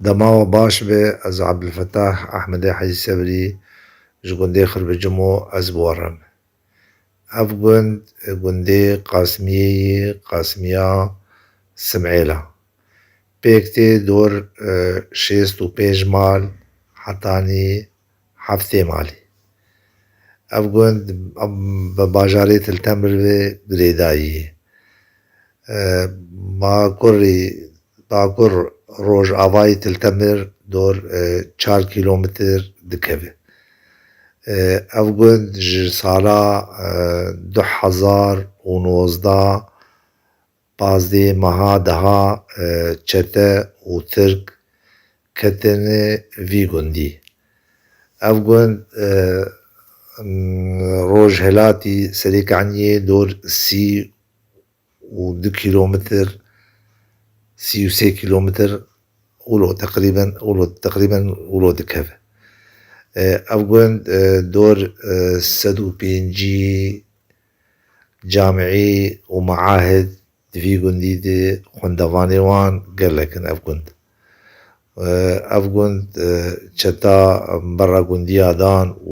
دماغ باش به از عبدالفتاح احمد حجی سبری جگنده خرب جمو از بورم اف گنده قاسمیه سمعیلا پیکتی دور شیست و پنج مال حتانی هفته مالی اف گند باجاری تلتمر به گریدایی ما باکر روژ آوای تلتمر دور 4 کیلومتر دکوه اف گند سالا 2019 پازده مها دها چته و ترک کتنه وی گندی اف گند روژ هلاتی سریک عنیه دور 32 کیلومتر 33 کیلومتر اولو تقریبا دکوه اف گند دور 105 جامعی و معاهد في گندی ده خوندوانی وان گرلکن اف گند چتا برا گندی آدان